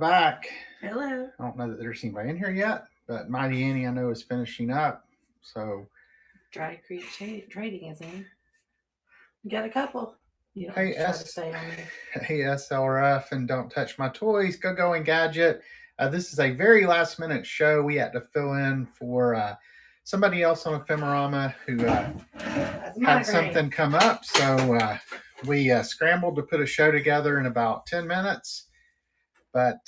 Back. Hello. I don't know that there's anybody in here yet, but Mighty Annie I know is finishing up. So Dry Creek Trading is in. You got a couple. You don't have hey to try to S stay on there. hey SLRF and Don't Touch My Toys, Go and Gadget. This is a very last minute show. We had to fill in for somebody else on Ephemerama who had something come up. So we scrambled to put a show together in about 10 minutes. But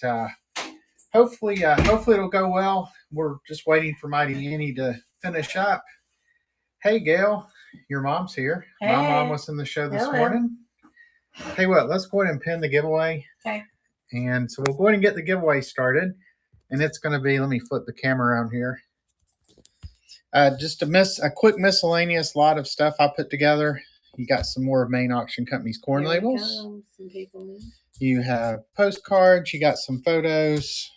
hopefully it'll go well. We're just waiting for Mighty Annie to finish up. Hey, Gail, your mom's here. Hey. My mom was in the show this morning. Hey, what? Let's go ahead and pin the giveaway. Okay. And so we'll go ahead and get the giveaway started. And it's going to be, let me flip the camera around here. Just a quick miscellaneous lot of stuff I put together. You got some more of Main Auction Company's corn labels. Some people. You have postcards. You got some photos,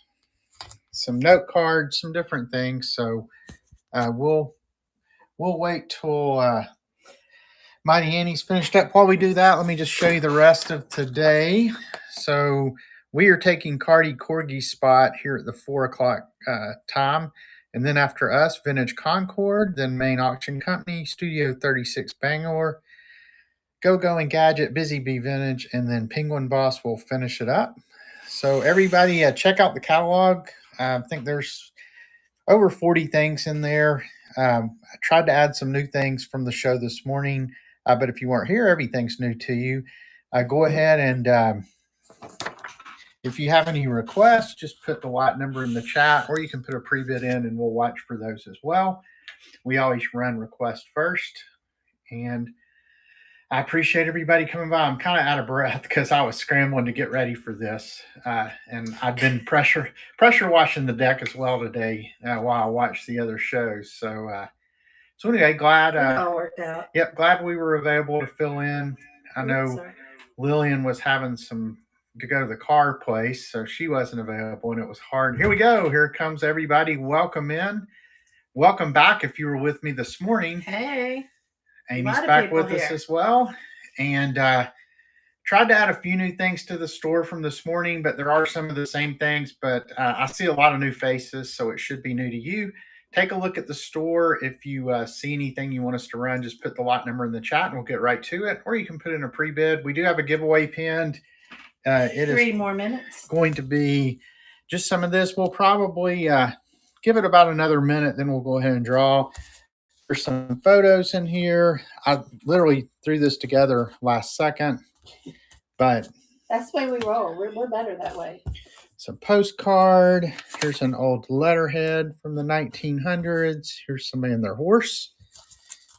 some note cards, some different things. So we'll wait till Mighty Annie's finished up. While we do that, let me just show you the rest of today. So we are taking Cardi Corgi's spot here at the 4 o'clock time. And then after us, Vintage Concord, then Main Auction Company, Studio 36 Bangor, Go and Gadget, Busy Bee Vintage, and then Penguin Boss will finish it up. So everybody check out the catalog. I think there's over 40 things in there. I tried to add some new things from the show this morning, but if you weren't here, everything's new to you. Go ahead and if you have any requests, just put the lot number in the chat, or you can put a pre-bid in and we'll watch for those as well. We always run request first. And I appreciate everybody coming by. I'm kind of out of breath because I was scrambling to get ready for this. And I've been pressure washing the deck as well today while I watched the other shows. So anyway, glad. It all worked out. Yep, glad we were available to fill in. I know Lillian was having to go to the car place, so she wasn't available and it was hard. Here we go. Here comes everybody. Welcome in. Welcome back if you were with me this morning. Hey. Amy's back with us as well. And tried to add a few new things to the store from this morning, but there are some of the same things. But I see a lot of new faces, so it should be new to you. Take a look at the store. If you see anything you want us to run, just put the lot number in the chat and we'll get right to it. Or you can put in a pre-bid. We do have a giveaway pinned. It 3 more minutes. Going to be just some of this. We'll probably give it about another minute, then we'll go ahead and draw. There's some photos in here. I literally threw this together last second, but that's the way we roll. We're better that way. Some postcard. Here's an old letterhead from the 1900s. Here's somebody in their horse.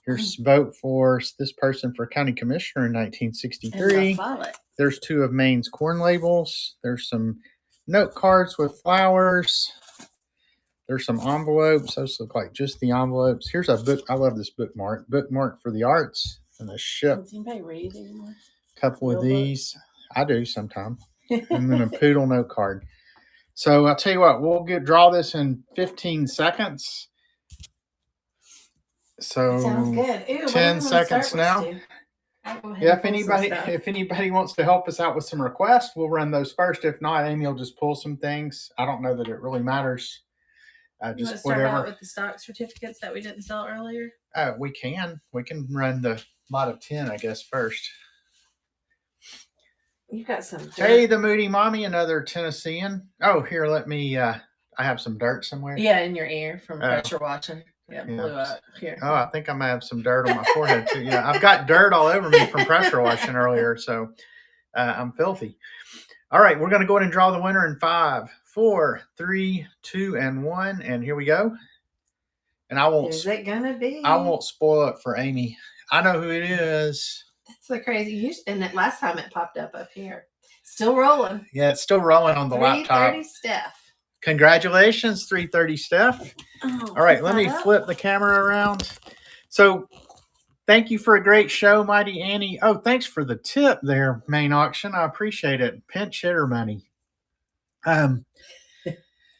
Here's a vote for this person for county commissioner in 1963. There's 2 of Maine's corn labels. There's some note cards with flowers. There's some envelopes. Those look like just the envelopes. Here's a book. I love this bookmark. Bookmark for the arts and the ship. Does anybody read anymore? A couple of these. I do sometimes. And then a poodle note card. So I'll tell you what, we'll draw this in 15 seconds. So sounds good. Ew, 10 seconds now. Yeah, if anybody wants to help us out with some requests, we'll run those first. If not, Amy will just pull some things. I don't know that it really matters. Just start out with the stock certificates that we didn't sell earlier. We can run the lot of 10, I guess, first. You got some dirt. Hey, the Moody Mommy, another Tennessean. Oh, here, let me. I have some dirt somewhere. Yeah, in your ear from pressure watching. Yeah, blew up here. Oh, I think I might have some dirt on my forehead too. Yeah, I've got dirt all over me from pressure washing earlier, so I'm filthy. All right, we're going to go ahead and draw the winner in 5, 4, 3, 2, and 1, and here we go. And I won't. Is it gonna be? I won't spoil it for Amy. I know who it is. That's the crazy. And that last time it popped up here, still rolling. Yeah, it's still rolling on the laptop. 330 Steph. Congratulations, 330 Steph. Oh, all right, let me flip the camera around. So thank you for a great show, Mighty Annie. Oh, thanks for the tip there, Main Auction. I appreciate it. Pinch hitter money.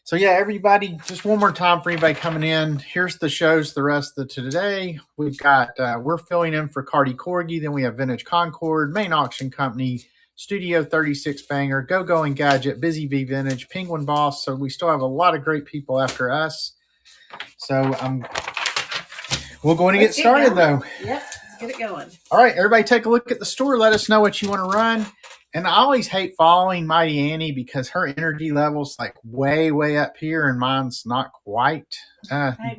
So yeah, everybody, just one more time for anybody coming in. Here's the shows the rest of today. We've got, we're filling in for Cardi Corgi. Then we have Vintage Concord, Main Auction Company, Studio 36 Banger, Go and Gadget, Busy Bee Vintage, Penguin Boss. So we still have a lot of great people after us. So we'll go in and get started, though. Yep, let's get it going. All right, everybody take a look at the store. Let us know what you want to run. And I always hate following Mighty Annie because her energy level's like way up here, and mine's not quite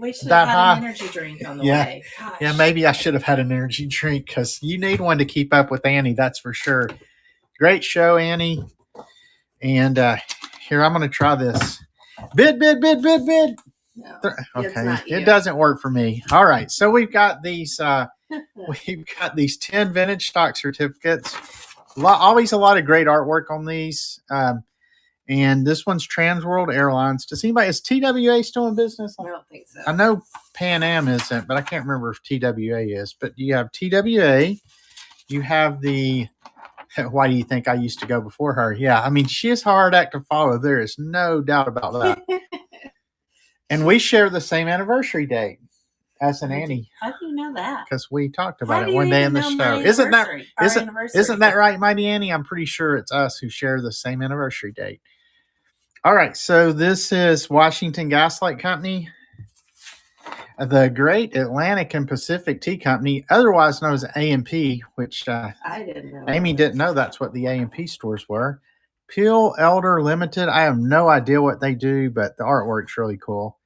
we should that have high. An energy drink on the way. Gosh. Yeah, maybe I should have had an energy drink because you need one to keep up with Annie, that's for sure. Great show, Annie. And here, I'm going to try this. Bid. No, okay, it doesn't work for me. All right, so we've got these 10 vintage stock certificates. Always a lot of great artwork on these. And this one's Trans World Airlines. Is TWA still in business? I don't think so. I know Pan Am isn't, but I can't remember if TWA is. But you have TWA. You have the... Why do you think I used to go before her? Yeah, I mean, she is hard act to follow. There is no doubt about that. And we share the same anniversary date as an Annie. How do you know that? Because we talked about it one day in the show. Isn't that right, Mighty Annie? I'm pretty sure it's us who share the same anniversary date. All right, so this is Washington Gaslight Company, the Great Atlantic and Pacific Tea Company, otherwise known as A&P, which I didn't know. Amy didn't know that's what the A&P stores were. Peel Elder Limited. I have no idea what they do, but the artwork's really cool.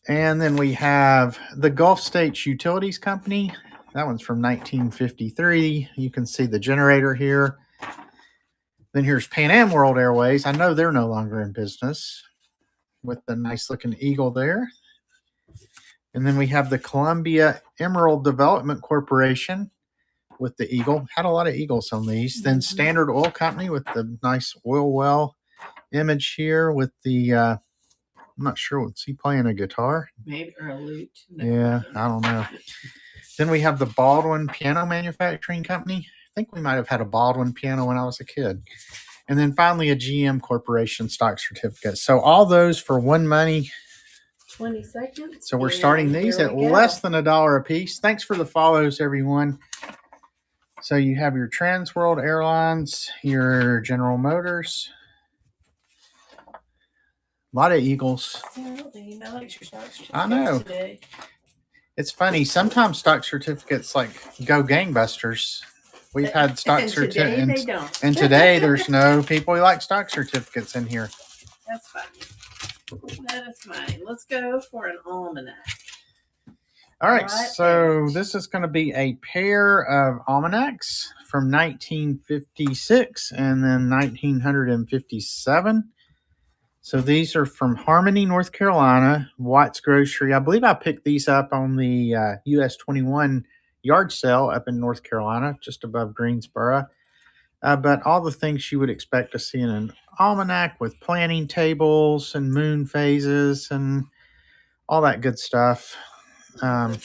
And then we have the Gulf States Utilities Company. That one's from 1953. You can see the generator here. Then here's Pan Am World Airways. I know they're no longer in business with the nice looking eagle there. And then we have the Columbia Emerald Development Corporation with the eagle. Had a lot of eagles on these. Then Standard Oil Company with the nice oil well image here with the, I'm not sure, what's he playing, a guitar? Maybe, or a lute. Yeah, I don't know. Then we have the Baldwin Piano Manufacturing Company. I think we might have had a Baldwin piano when I was a kid. And then finally a GM Corporation stock certificate. So all those for one money. 20 seconds. So we're starting these at less than $1 a piece. Thanks for the follows, everyone. So you have your Trans World Airlines, your General Motors. A lot of eagles. I know. Today. It's funny. Sometimes stock certificates like go gangbusters. We've had stock certificates. Today they don't. And today there's no people who like stock certificates in here. That's fine. That is fine. Let's go for an almanac. All right. So this is going to be a pair of almanacs from 1956 and then 1957. So these are from Harmony, North Carolina, Watts Grocery. I believe I picked these up on the US 21 yard sale up in North Carolina, just above Greensboro. But all the things you would expect to see in an almanac with planning tables and moon phases and all that good stuff. Then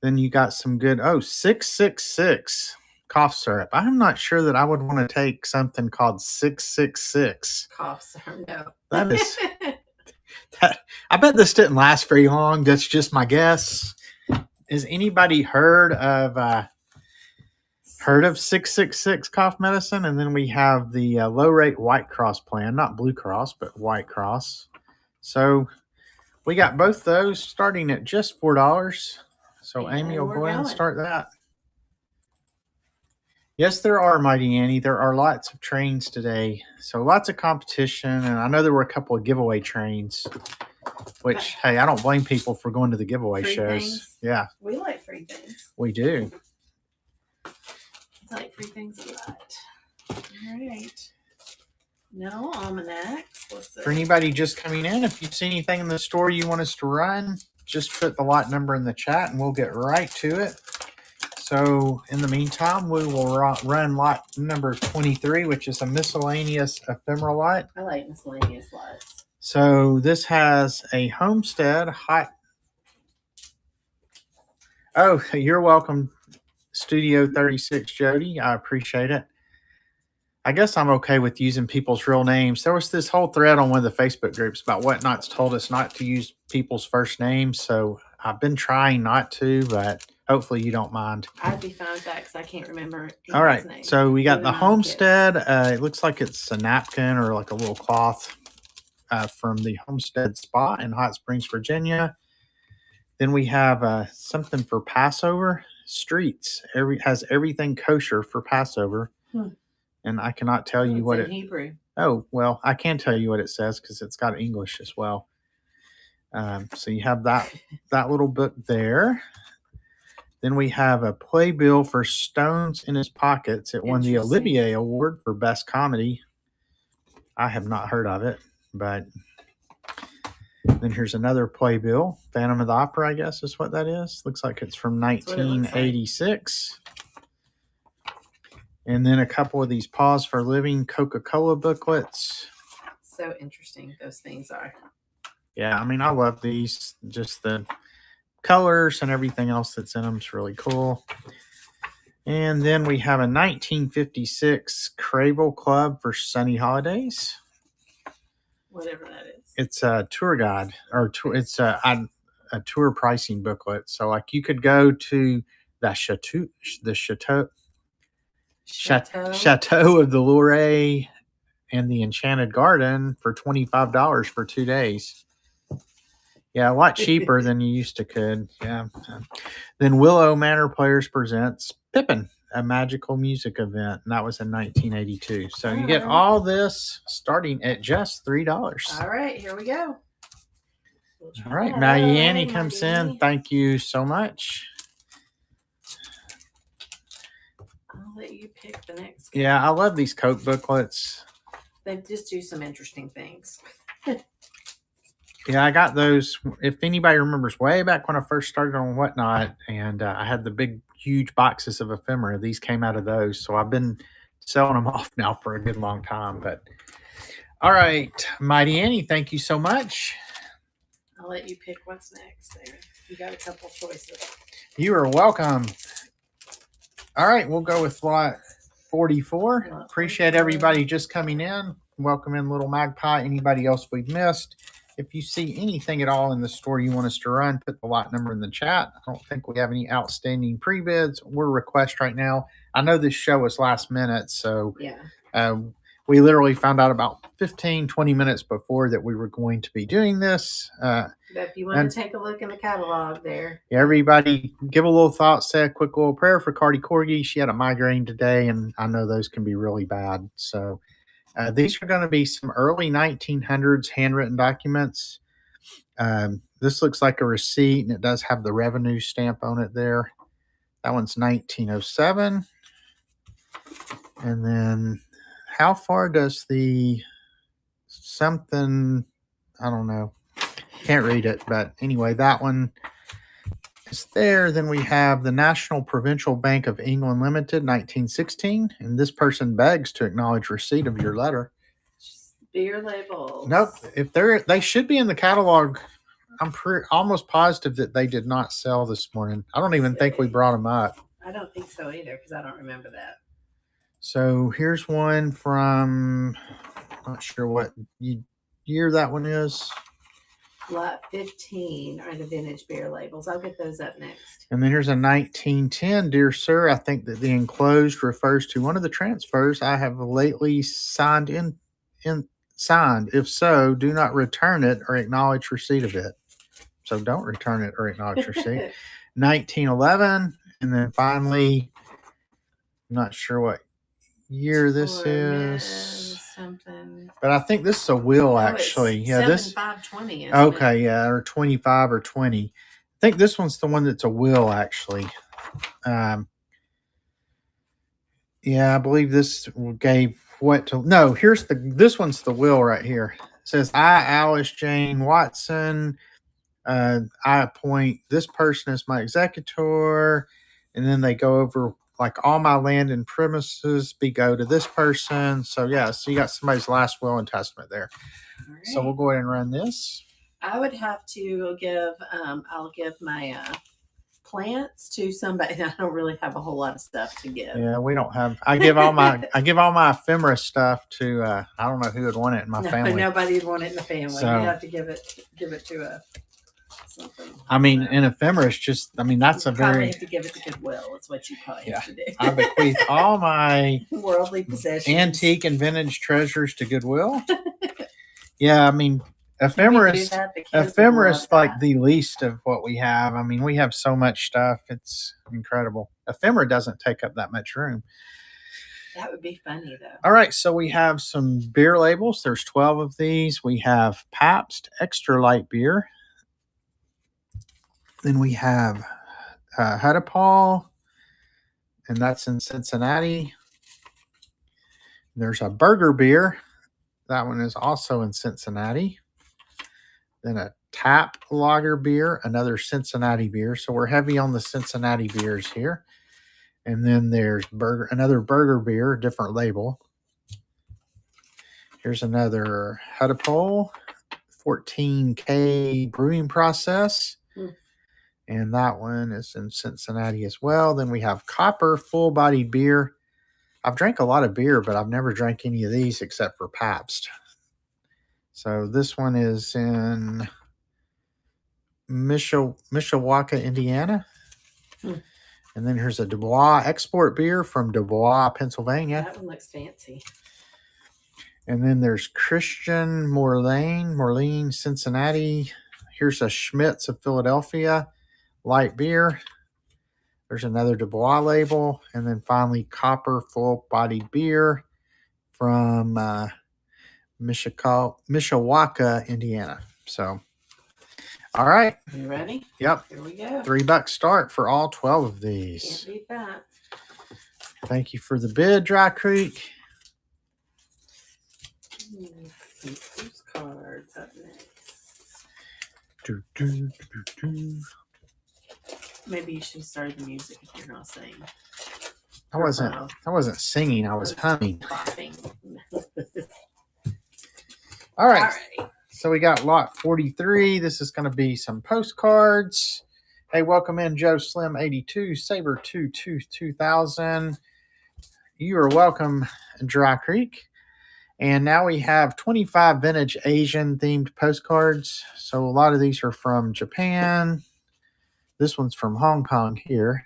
you got some good, 666 cough syrup. I'm not sure that I would want to take something called 666. Cough syrup, no. That is, I bet this didn't last very long. That's just my guess. Has anybody heard of 666 cough medicine? And then we have the low rate White Cross plan, not Blue Cross, but White Cross. So we got both those starting at just $4. So and Amy will go ahead and start that. Yes, there are, Mighty Annie. There are lots of trains today. So lots of competition. And I know there were a couple of giveaway trains, which, hey, I don't blame people for going to the giveaway shows. Things. Yeah. We like free things. We do. I like free things a lot. All right. No almanacs. For anybody just coming in, if you see anything in the store you want us to run, just put the lot number in the chat and we'll get right to it. So in the meantime, we will run lot number 23, which is a miscellaneous ephemera lot. I like miscellaneous lots. So this has a homestead hot. Oh, you're welcome, Studio 36 Jody. I appreciate it. I guess I'm okay with using people's real names. There was this whole thread on one of the Facebook groups about Whatnot's told us not to use people's first names. So I've been trying not to, but hopefully you don't mind. I'd be fine with that because I can't remember All right, anybody's name. so we got Even the my own kids. Homestead. It looks like it's a napkin or like a little cloth from the Homestead Spa in Hot Springs, Virginia. Then we have something for Passover. Streets has everything kosher for Passover. And I cannot tell you what in Hebrew. Oh, well, I can tell you what it says because it's got English as well. So you have that little book there. Then we have a playbill for Stones in His Pockets. It won the Olivier Award for Best Comedy. I have not heard of it, but then here's another playbill. Phantom of the Opera, I guess is what that is. Looks like it's from 1986. And then a couple of these Pause for Living Coca-Cola booklets. So interesting those things are. Yeah, I mean, I love these. Just the colors and everything else that's in them is really cool. And then we have a 1956 Cravel Club for Sunny Holidays. Whatever that is. It's a tour guide, or it's a tour pricing booklet. So, like, you could go to the Chateau of the Loire and the Enchanted Garden for $25 for 2 days. Yeah, a lot cheaper than you used to could. Yeah. Then Willow Manor Players presents Pippin, a magical music event, and that was in 1982. So you get all this starting at just $3. All right, here we go. All right, Maggie Annie comes in. Thank you so much. I'll let you pick the next one. Yeah, I love these Coke booklets. They just do some interesting things. Yeah, I got those. If anybody remembers way back when I first started on Whatnot, and I had the big, huge boxes of ephemera, these came out of those. So I've been selling them off now for a good long time. But all right, Mighty Annie, thank you so much. I'll let you pick what's next there. You got a couple choices. You are welcome. All right, we'll go with lot 44. Appreciate everybody just coming in. Welcome in Little Magpie. Anybody else we've missed? If you see anything at all in the store you want us to run, put the lot number in the chat. I don't think we have any outstanding pre-bids or requests right now. I know this show was last minute, so yeah. We literally found out about 15, 20 minutes before that we were going to be doing this. But if you want to take a look in the catalog there. Everybody give a little thought, say a quick little prayer for Cardi Corgi. She had a migraine today, and I know those can be really bad. So these are going to be some early 1900s handwritten documents. This looks like a receipt, and it does have the revenue stamp on it there. That one's 1907. And then how far does the something, I don't know, can't read it, but anyway, that one is there. Then we have the National Provincial Bank of England Limited, 1916, and this person begs to acknowledge receipt of your letter. Beer labels. Nope. If they should be in the catalog. I'm almost positive that they did not sell this morning. I don't even think we brought them up. I don't think so either because I don't remember that. So here's one from, not sure what year that one is. Lot 15 are the vintage beer labels. I'll get those up next. And then here's a 1910. Dear sir, I think that the enclosed refers to one of the transfers I have lately signed signed. If so, do not return it or acknowledge receipt of it. So don't return it or acknowledge receipt. 1911. And then finally, I'm not sure what year this is. Something. But I think this is a will, actually. Yeah, this 520. Okay, yeah, or 25 or 20. I think this one's the one that's a will, actually. Yeah, I believe this gave what to. No, this one's the will right here. It says, I, Alice Jane Watson, I appoint this person as my executor, and then they go over like all my land and premises go to this person. So yeah, so you got somebody's last will and testament there. Right. So we'll go ahead and run this. I would have to give, I'll give my plants to somebody. I don't really have a whole lot of stuff to give. Yeah, we don't have. I give all my ephemera stuff to. I don't know who would want it in my family. Nobody would want it in the family. So, you have to give it to something. I mean, an ephemera is just, I mean, that's you a probably very, have to give it to Goodwill. It's what you probably have to do. I bequeath all my worldly possessions, antique and vintage treasures to Goodwill. Yeah, I mean, Can we do ephemeris, that? The kids would ephemeris love like that. the least of what we have. I mean, we have so much stuff. It's incredible. Ephemera doesn't take up that much room. That would be funny though. All right, so we have some beer labels. There's 12 of these. We have Pabst Extra Light Beer. Then we have Hudapal, and that's in Cincinnati. There's a Burger Beer. That one is also in Cincinnati. Then a Tap Lager Beer, another Cincinnati beer. So we're heavy on the Cincinnati beers here. And then there's another Burger Beer, different label. Here's another Hudapol 14K brewing process. And that one is in Cincinnati as well. Then we have Copper Full Body Beer. I've drank a lot of beer, but I've never drank any of these except for Pabst. So this one is in Mishawaka, Indiana. And then here's a Dubois export beer from Dubois, Pennsylvania. That one looks fancy. And then there's Christian Moline, Cincinnati. Here's a Schmitz of Philadelphia, light beer. There's another Dubois label. And then finally, Copper Full-Bodied Beer from Mishawaka, Indiana. So, all right. You ready? Yep. Here we go. $3 start for all 12 of these. Can't beat that. Thank you for the bid, Dry Creek. Some postcards up next. Maybe you should start the music if you're not singing. I wasn't singing, I was humming. All right. So we got lot 43. This is going to be some postcards. Hey, welcome in Joe Slim 82, Saber 2000. You are welcome, Dry Creek. And now we have 25 vintage Asian themed postcards. So a lot of these are from Japan. This one's from Hong Kong here.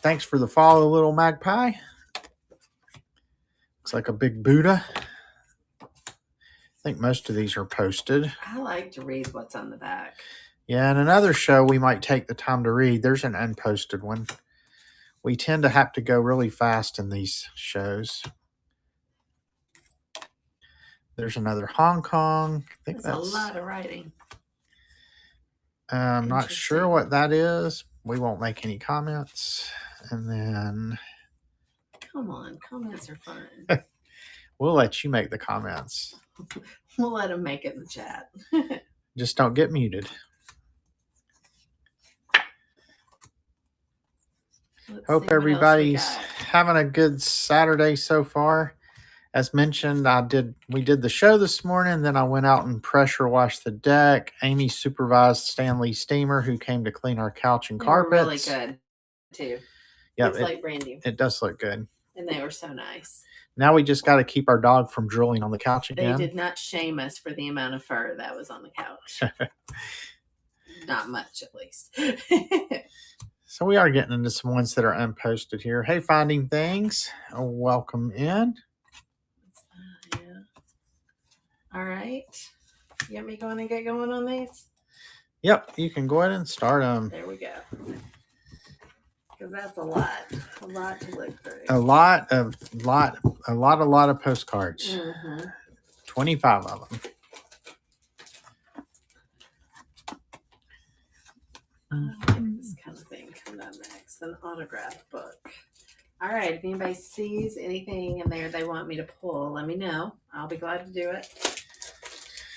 Thanks for the follow, little magpie. Looks like a big Buddha. I think most of these are posted. I like to read what's on the back. Yeah, in another show, we might take the time to read. There's an unposted one. We tend to have to go really fast in these shows. There's another Hong Kong. I think that's a lot of writing. I'm not sure what that is. We won't make any comments. And then... Come on, comments are fun. We'll let you make the comments. We'll let them make it in the chat. Just don't get muted. Hope everybody's having a good Saturday so far. As mentioned, we did the show this morning. Then I went out and pressure washed the deck. Amy supervised Stanley Steamer, who came to clean our couch and carpets. Really good, too. Yeah, it's like brand new. It does look good. And they were so nice. Now we just got to keep our dog from drooling on the couch again. They did not shame us for the amount of fur that was on the couch. Not much, at least. So we are getting into some ones that are unposted here. Hey, Finding Things, welcome in. Yeah. All right. You want me going and get going on these? Yep, you can go ahead and start them. There we go. Because that's a lot to look through. A lot of postcards. Mm-hmm. 25 of them. I like this kind of thing coming up next. An autograph book. All right. If anybody sees anything in there they want me to pull, let me know. I'll be glad to do it.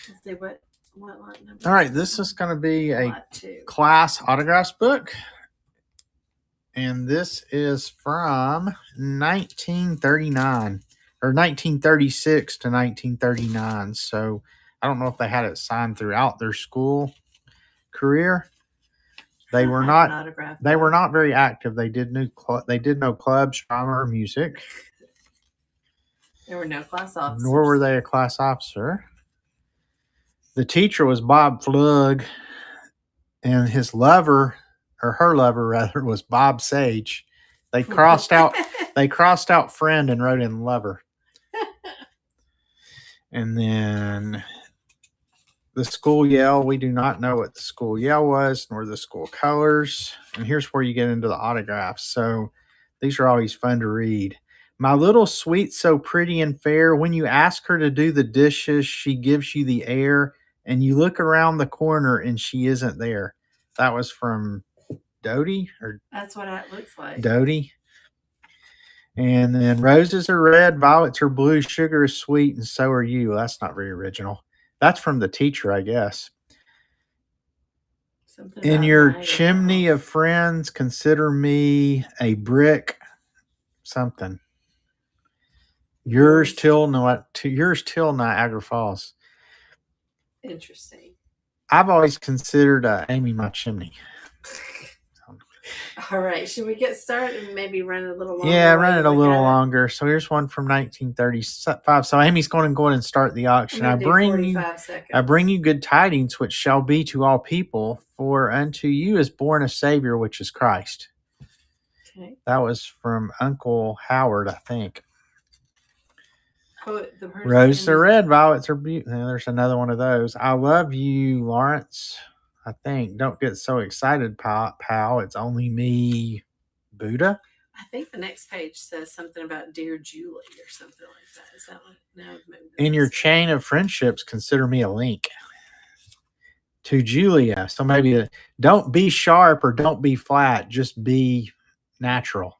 Let's see what lot number. All right. This is going to be a lot 2. class autographs book. And this is from 1939 or 1936 to 1939. So I don't know if they had it signed throughout their school career. They were not very active. They did no clubs, drama, or music. There were no class officers. Nor were they a class officer. The teacher was Bob Flug, and his lover, or her lover rather, was Bob Sage. They crossed out. They crossed out friend and wrote in lover. And then the school yell. We do not know what the school yell was, nor the school colors. And here's where you get into the autographs. So these are always fun to read. My little sweet, so pretty and fair. When you ask her to do the dishes, she gives you the air, and you look around the corner and she isn't there. That was from Dodie or That's what it looks like. Dodie. And then roses are red, violets are blue, sugar is sweet, and so are you. That's not very original. That's from the teacher, I guess. Something In about your Niagara chimney Falls. of friends, consider me a brick. Something. Yours till Niagara Falls. Interesting. I've always considered Amy my chimney. All right, should we get started and maybe run it a little longer? Yeah, while run you it a look little at it? longer. So here's one from 1935. So Amy's going to go ahead and start the auction. I'm I gonna do bring 45 seconds. you good tidings, which shall be to all people. For unto you is born a Savior, which is Christ. Okay. That was from Uncle Howard, I think. Oh, the person's Roses name are is- red, violets are beautiful. There's another one of those. I love you, Lawrence. I think. Don't get so excited, pal. It's only me, Buddha. I think the next page says something about Dear Julie or something like that. Is that what? No, maybe In your that's- chain of friendships, consider me a link. To Julia. So maybe don't be sharp or don't be flat. Just be natural.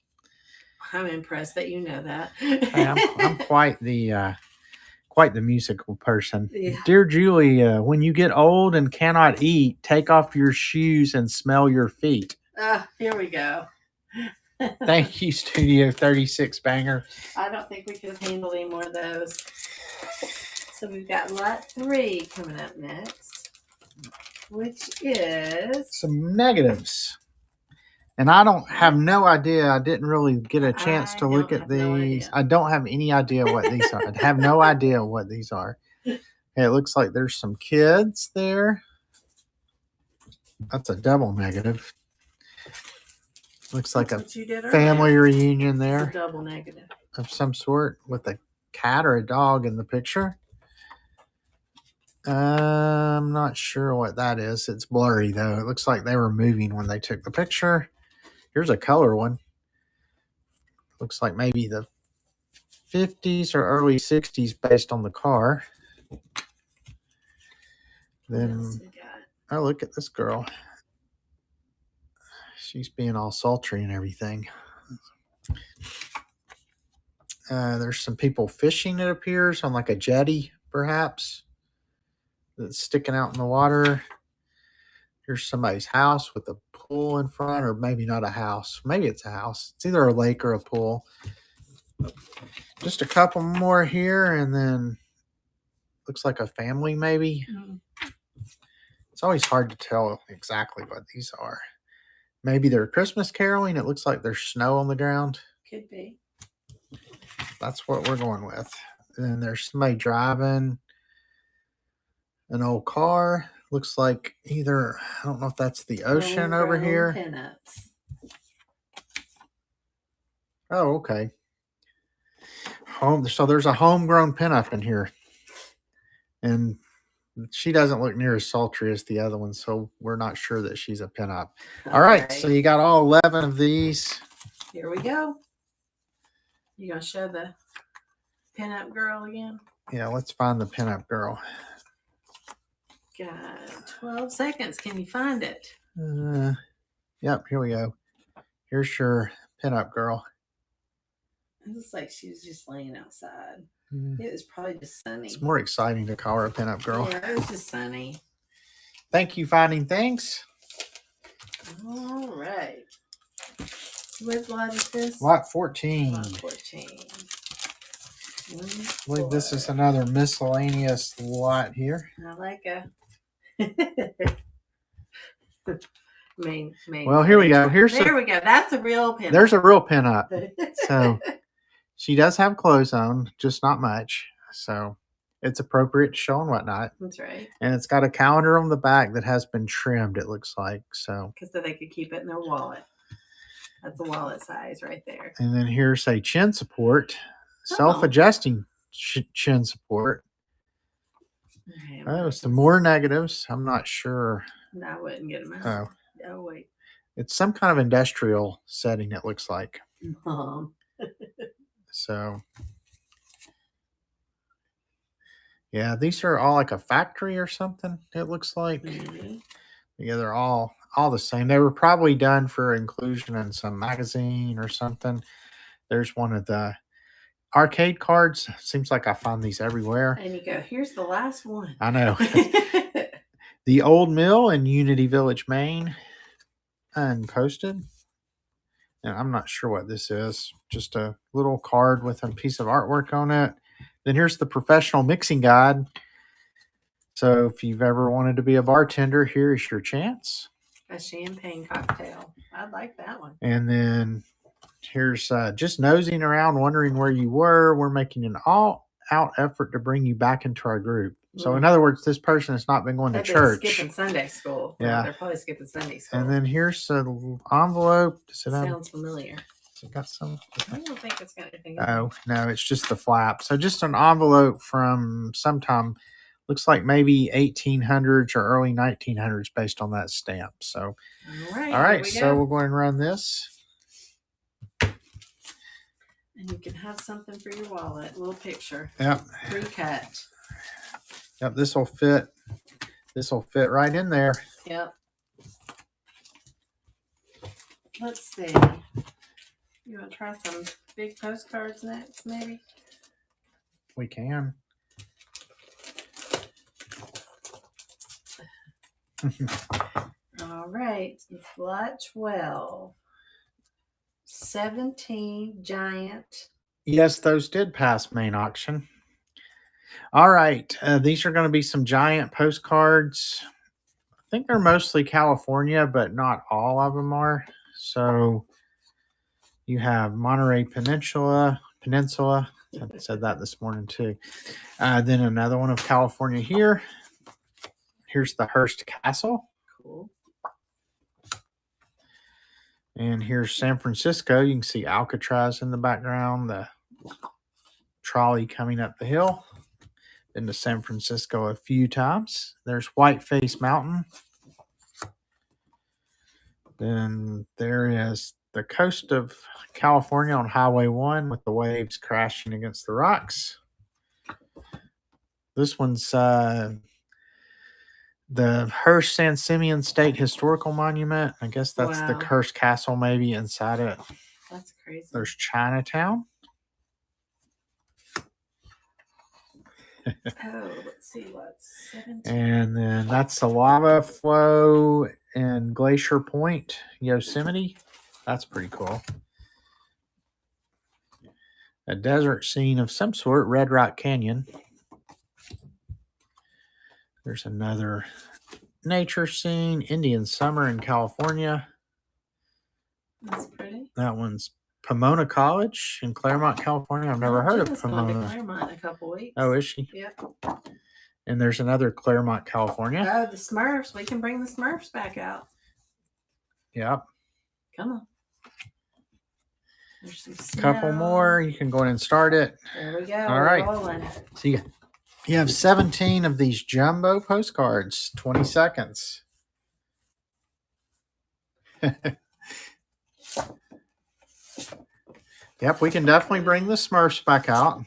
I'm impressed that you know that. Hey, I'm quite the musical person. Yeah. Dear Julia, when you get old and cannot eat, take off your shoes and smell your feet. Here we go. Thank you, Studio 36 Banger. I don't think we could have handled any more of those. So we've got lot 3 coming up next, which is Some negatives. And I don't have no idea. I didn't really get a chance to look at these. I don't have any idea what these are. I have no idea what these are. Okay, it looks like there's some kids there. That's a double negative. Looks like That's a what you did family earlier. reunion It's there a double negative. of some sort with a cat or a dog in the picture. I'm not sure what that is. It's blurry though. It looks like they were moving when they took the picture. Here's a color one. Looks like maybe the 50s or early 60s based on the car. What else Then, we got? oh, look at this girl. She's being all sultry and everything. There's some people fishing, it appears, on like a jetty, perhaps, that's sticking out in the water. Here's somebody's house with a pool in front, or maybe not a house. Maybe it's a house. It's either a lake or a pool. Just a couple more here, and then looks like a family, maybe. Mm, It's always hard to tell exactly what these are. Maybe they're Christmas caroling. It looks like there's snow on the ground. could be. That's what we're going with. And then there's somebody driving an old car. Looks like either, I don't know if that's the ocean over Homegrown here. Pinups. Oh, okay. So there's a homegrown pinup in here. And she doesn't look near as sultry as the other one, so we're not sure that she's a pinup. All right, so you got all 11 of these. Here we go. You gonna show the pinup girl again? Yeah, let's find the pinup girl. Got 12 seconds. Can you find it? Yep, here we go. Here's your pinup girl. It looks like she was just laying outside. Mm, It was probably just sunny. It's more exciting to call her a pinup girl. Yeah, it was just sunny. Thank you, Finding Things. All right. What lot is this? Lot 14. Lot 14. I believe this is another miscellaneous lot here. I like a main. Well, here we go. There we go. That's a real pin. There's a real pinup. So she does have clothes on, just not much. So it's appropriate to show and whatnot. That's right. And it's got a calendar on the back that has been trimmed, it looks like. So, because they could keep it in their wallet. That's a wallet size right there. and then here's a chin support, self-adjusting chin support. Oh, some more negatives. I'm not sure. No, I wouldn't get them out. Oh, wait. It's some kind of industrial setting, it looks like. So, yeah, these are all like a factory or something, it looks like. Mm-hmm. Yeah, they're all the same. They were probably done for inclusion in some magazine or something. There's one of the arcade cards. Seems like I find these everywhere. And you go, here's the last one. I know. The Old Mill in Unity Village, Maine. Unposted. And I'm not sure what this is. Just a little card with a piece of artwork on it. Then here's the professional mixing guide. So if you've ever wanted to be a bartender, here's your chance. A champagne cocktail. I like that one. And then here's just nosing around, wondering where you were. We're making an all-out effort to bring you back into our group. So in other words, this person has not been going to church. Skipping Sunday school. Yeah. They're probably skipping Sunday school. And then here's an envelope. Sounds familiar. Has it got some? I don't think it's got anything. Oh, no, it's just the flap. So just an envelope from sometime, looks like maybe 1800s or early 1900s based on that stamp. So, all right, so we'll go ahead and run this. And you can have something for your wallet. A little picture. Yep. Pre-cut. Yep, this will fit. This will fit right in there. Yep. Let's see. You want to try some big postcards next, maybe? We can. All right. Lot 12. 17 giant. Yes, those did pass main auction. All right. These are going to be some giant postcards. I think they're mostly California, but not all of them are. So you have Monterey Peninsula. I said that this morning too. Then another one of California here. Here's the Hearst Castle. Cool. And here's San Francisco. You can see Alcatraz in the background, the trolley coming up the hill. Been to San Francisco a few times. There's Whiteface Mountain. Then there is the coast of California on Highway 1 with the waves crashing against the rocks. This one's the Hearst San Simeon State Historical Monument. I guess that's the Hearst Castle maybe inside it. That's crazy. There's Chinatown. Oh, let's see what's 17. And then that's the lava flow in Glacier Point, Yosemite. That's pretty cool. A desert scene of some sort, Red Rock Canyon. There's another nature scene, Indian summer in California. That's pretty. That one's Pomona College in Claremont, California. I've never heard of Pomona. Going to Claremont in a couple weeks. Oh, is she? Yep. And there's another Claremont, California. Oh, the Smurfs. We can bring the Smurfs back out. Yep. Come on. There's some snow. Couple more. You can go in and start it. There we go. All right. Rolling. So you have 17 of these jumbo postcards, 20 seconds. Yep, we can definitely bring the Smurfs back out.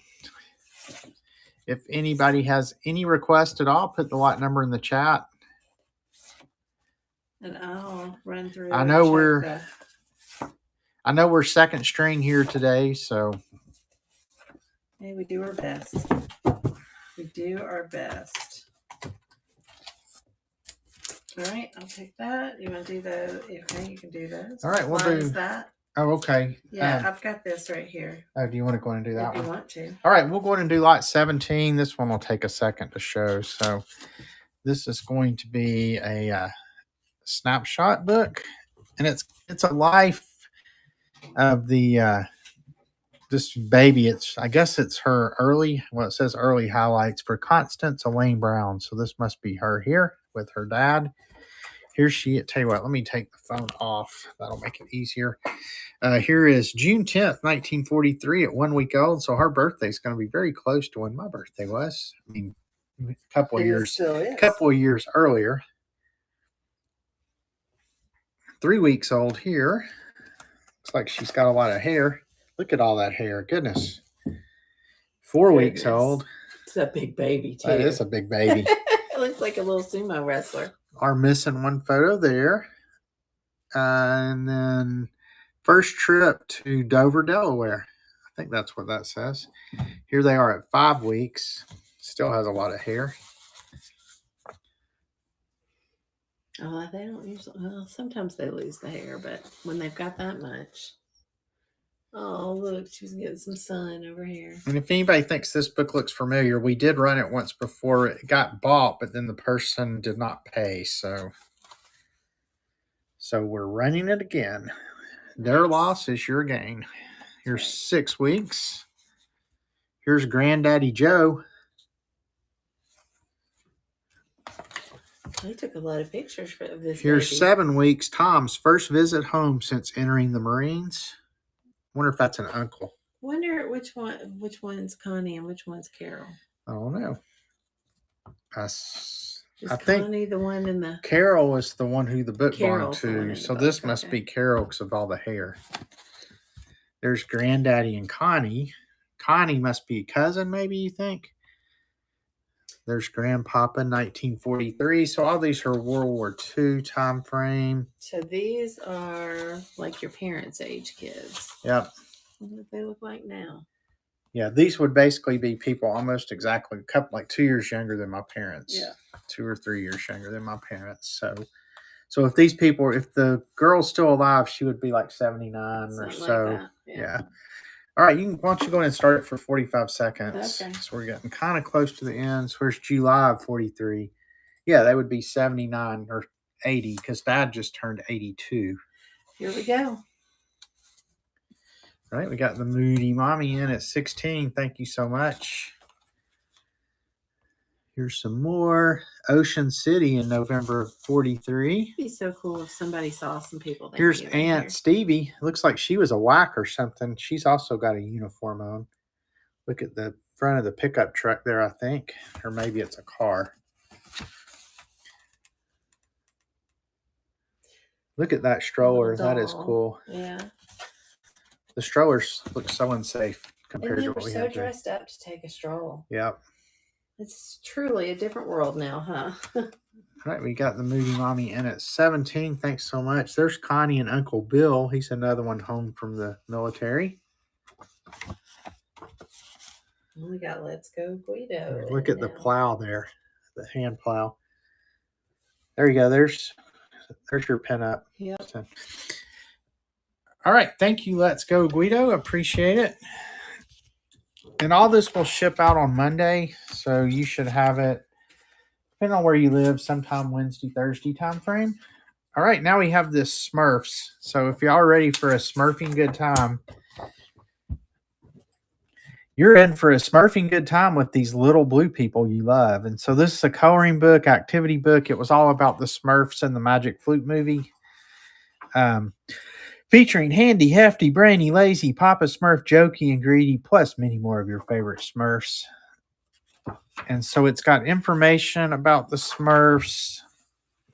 If anybody has any request at all, put the lot number in the chat. And I'll run through. I know we're second string here today, so. Hey, we do our best. We do our best. All right, I'll take that. You want to do those? Okay, you can do those. All right, we'll do that. Oh, okay. Yeah, I've got this right here. Oh, do you want to go in and do that if one? You want to. All right, we'll go ahead and do lot 17. This one will take a second to show. So this is going to be a snapshot book, and it's a life of the this baby, I guess it's her early, well, it says early highlights for Constance Elaine Brown. So this must be her here with her dad. Here she is. Tell you what, let me take the phone off. That'll make it easier. Here is June 10th, 1943 at 1 week old. So her birthday is going to be very close to when my birthday was. I mean, a couple of years earlier. 3 weeks old here. Looks like she's got a lot of hair. Look at all that hair. Goodness. 4 weeks old. It's a big baby, too. That is a big baby. It looks like a little sumo wrestler. Are missing one photo there. And then first trip to Dover, Delaware. I think that's what that says. Here they are at 5 weeks. Still has a lot of hair. Oh, they don't usually. Well, sometimes they lose the hair, but when they've got that much. Oh, look, she's getting some sun over here. And if anybody thinks this book looks familiar, we did run it once before. It got bought, but then the person did not pay. So we're running it again. Their loss is your gain. Here's 6 weeks. Here's Granddaddy Joe. They took a lot of pictures of this. Here's baby. 7 weeks. Tom's first visit home since entering the Marines. Wonder if that's an uncle. Wonder which one's Connie and which one's Carol. I don't know. I think Connie the one in the Carol was the one who the book belonged to. So this must be Carol because of all the hair. There's Granddaddy and Connie. Connie must be a cousin, maybe you think. There's Grandpapa, 1943. So all these are World War II time frame. So these are like your parents' age kids. Yep. What they look like now. Yeah, these would basically be people almost exactly like 2 years younger than my parents. Yeah. 2 or 3 years younger than my parents. So if these people, if the girl's still alive, she would be like 79 or so. Like yeah. All right, why don't you go ahead and start it for 45 seconds. Okay. So we're getting kind of close to the end. So where's July of 43? Yeah, they would be 79 or 80 because Dad just turned 82. Here we go. All right, we got the Moody Mommy in at 16. Thank you so much. Here's some more. Ocean City in November of 43. It'd be so cool if somebody saw some people. Here's Aunt Stevie. Looks like she was a whack or something. She's also got a uniform on. Look at the front of the pickup truck there, I think. Or maybe it's a car. Look at that stroller. That is cool. Yeah. The strollers look so unsafe compared to what we have. So dressed up to take a stroll. Yep. It's truly a different world now, huh? All right, we got the Moody Mommy in at 17. Thanks so much. There's Connie and Uncle Bill. He's another one home from the military. We got Let's Go Guido. Look at the plow there, the hand plow. There you go. There's your pinup. Yep. So, all right. Thank you. Let's Go Guido. Appreciate it. And all this will ship out on Monday. So you should have it, depending on where you live, sometime Wednesday, Thursday time frame. All right. Now we have this Smurfs. So if y'all are ready for a Smurfing good time, you're in for a Smurfing good time with these little blue people you love. And so this is a coloring book, activity book. It was all about the Smurfs and the Magic Flute movie. Featuring Handy, Hefty, Brainy, Lazy, Papa Smurf, Jokey, and Greedy, plus many more of your favorite Smurfs. And so it's got information about the Smurfs,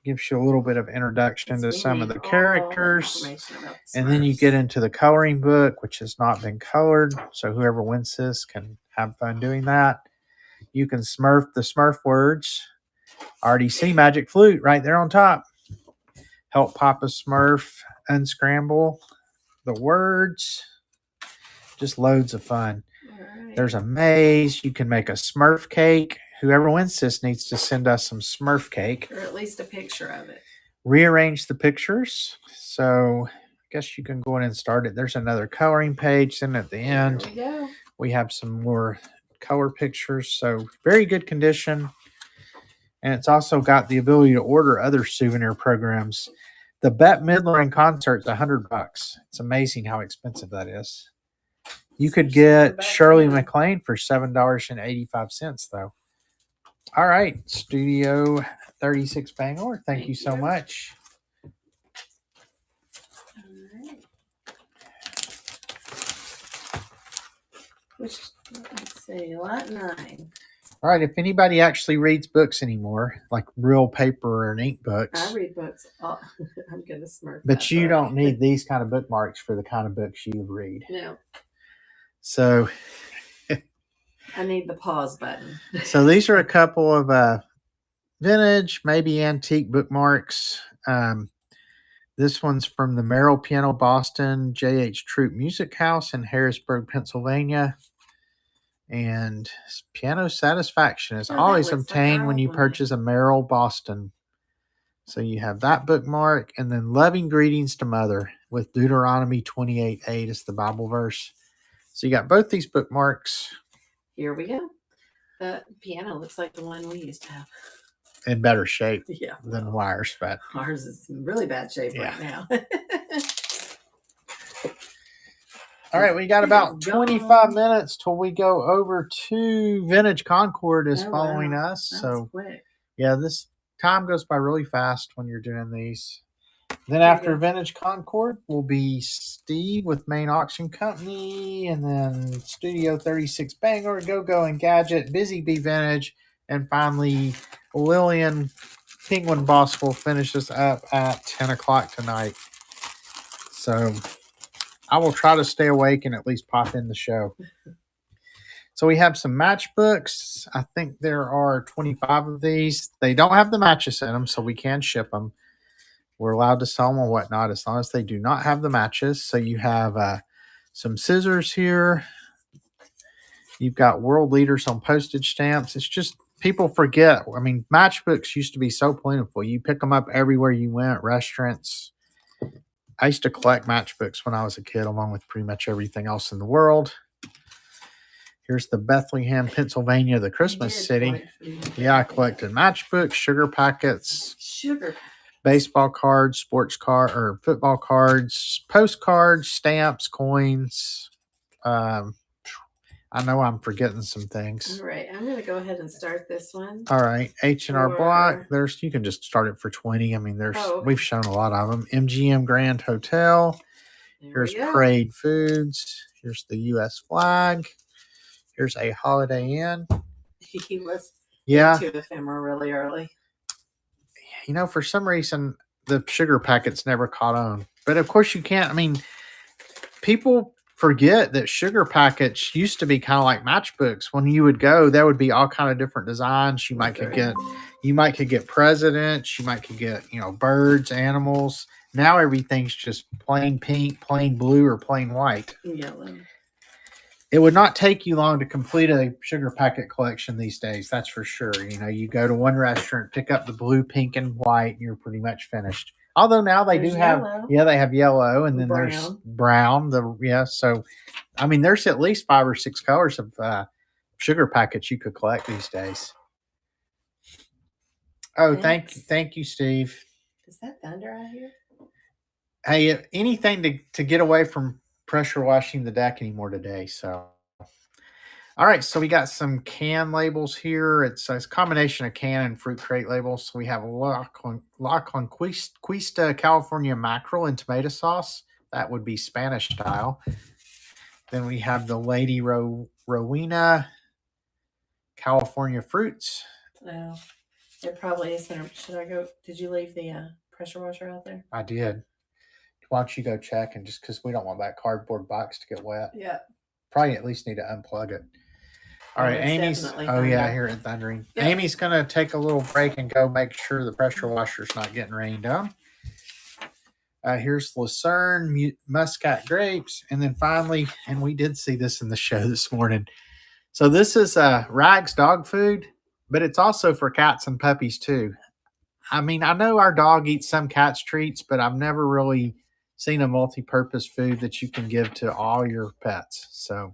gives you a little bit of introduction to some of the characters. And then you get into the coloring book, which has not been colored. So whoever wins this can have fun doing that. You can Smurf the Smurf words. Already see Magic Flute right there on top. Help Papa Smurf unscramble the words. Just loads of fun. Right. There's a maze. You can make a Smurf cake. Whoever wins this needs to send us some Smurf cake. Or at least a picture of it. Rearrange the pictures. So I guess you can go in and start it. There's another coloring page. Then at the end, there we go. We have some more color pictures. So very good condition. And it's also got the ability to order other souvenir programs. The Bette Midler in concert's $100. It's amazing how expensive that is. You So could just going get back Shirley down. MacLaine for $7.85 though. All right, Studio 36 Bangor. Thank you so much. All right. Which, let's see, lot 9. All right, if anybody actually reads books anymore, like real paper and ink books, I read books. Oh, I'm going to smurf but that you book. don't need these kind of bookmarks for the kind of books you read. No. So, I need the pause button. so these are a couple of vintage, maybe antique bookmarks. This one's from the Merrill Piano Boston J.H. Troop Music House in Harrisburg, Pennsylvania. And piano satisfaction is always obtained when you purchase a Merrill Boston. So you have that bookmark, and then loving greetings to mother with Deuteronomy 28:8 is the Bible verse. So you got both these bookmarks. Here we go. The piano looks like the one we used to have. In better shape than well, wires, but ours is in really bad shape right now. All right, we got about 25 minutes till we go over to Vintage Concord is following us. So quick. Yeah, this time goes by really fast when you're doing these. Then after Vintage Concord will be Steve with Main Auction Company, and then Studio 36 Bangor, Go and Gadget, Busy Bee Vintage, and finally Lillian Penguin Boss will finish us up at 10 o'clock tonight. So I will try to stay awake and at least pop in the show. So we have some matchbooks. I think there are 25 of these. They don't have the matches in them, so we can ship them. We're allowed to sell them or whatnot as long as they do not have the matches. So you have some scissors here. You've got world leaders on postage stamps. It's just people forget. I mean, matchbooks used to be so plentiful. You pick them up everywhere you went, restaurants. I used to collect matchbooks when I was a kid, along with pretty much everything else in the world. Here's the Bethlehem, Pennsylvania, the Christmas city. Yeah, I collected matchbooks, sugar packets, baseball cards, sports card or football cards, postcards, stamps, coins. I know I'm forgetting some things. All right, I'm going to go ahead and start this one. All right, H&R Block. There's you can just start it for 20. I mean, we've shown a lot of them. MGM Grand Hotel. Here's Parade Foods. Here's the U.S. flag. Here's a Holiday Inn. He was into Ephemera really early. You know, for some reason, the sugar packets never caught on. But of course, you can't. I mean, people forget that sugar packets used to be kind of like matchbooks. When you would go, there would be all kind of different designs. You might could get presidents. You might could get birds, animals. Now everything's just plain pink, plain blue, or plain white. Yellow. It would not take you long to complete a sugar packet collection these days. That's for sure. You go to one restaurant, pick up the blue, pink, and white, and you're pretty much finished. Although now they do have, they have yellow, and then there's brown. So, I mean, there's at least 5 or 6 colors of sugar packets you could collect these days. Oh, thank you, Steve. Is that thunder out here? Hey, anything to get away from pressure washing the deck anymore today. So, all right, so we got some can labels here. It's a combination of can and fruit crate labels. So we have La Conquista California mackerel and tomato sauce. That would be Spanish style. Then we have the Lady Rowena California fruits. Well, it probably is there. Should I go? Did you leave the pressure washer out there? I did. Why don't you go check, and just because we don't want that cardboard box to get wet. Yeah. Probably at least need to unplug it. All right, Amy's. Oh, yeah, I hear it thundering. Yep. Amy's going to take a little break and go make sure the pressure washer's not getting rained on. Here's Lucerne Muscat grapes. And then finally, and we did see this in the show this morning. So this is Rags dog food, but it's also for cats and puppies too. I mean, I know our dog eats some cat's treats, but I've never really seen a multi-purpose food that you can give to all your pets. So,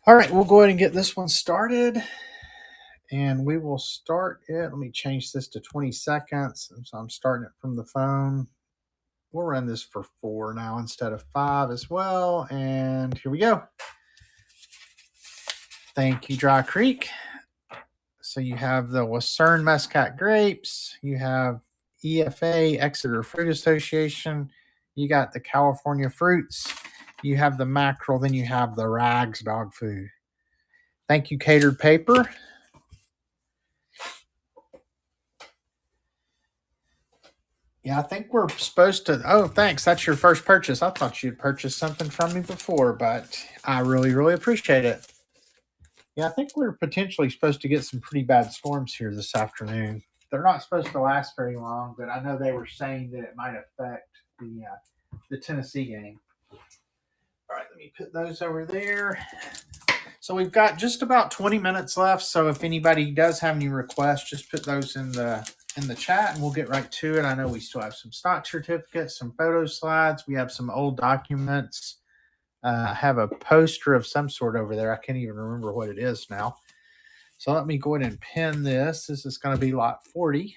all right, we'll go ahead and get this one started. And we will start it. Let me change this to 20 seconds. So I'm starting it from the phone. we'll run this for 4 now instead of 5 as well. And here we go. Thank you, Dry Creek. So you have the Lucerne Muscat grapes. You have EFA, Exeter Fruit Association. You got the California fruits. You have the mackerel. Then you have the Rags dog food. Thank you, Catered Paper. Yeah, I think we're supposed to. Oh, thanks. That's your first purchase. I thought you'd purchased something from me before, but I really, really appreciate it. Yeah, I think we're potentially supposed to get some pretty bad storms here this afternoon. They're not supposed to last very long, but I know they were saying that it might affect the Tennessee game. All right, let me put those over there. So we've got just about 20 minutes left. So if anybody does have any requests, just put those in the chat and we'll get right to it. I know we still have some stock certificates, some photo slides. We have some old documents. I have a poster of some sort over there. I can't even remember what it is now. So let me go ahead and pin this. This is going to be lot 40.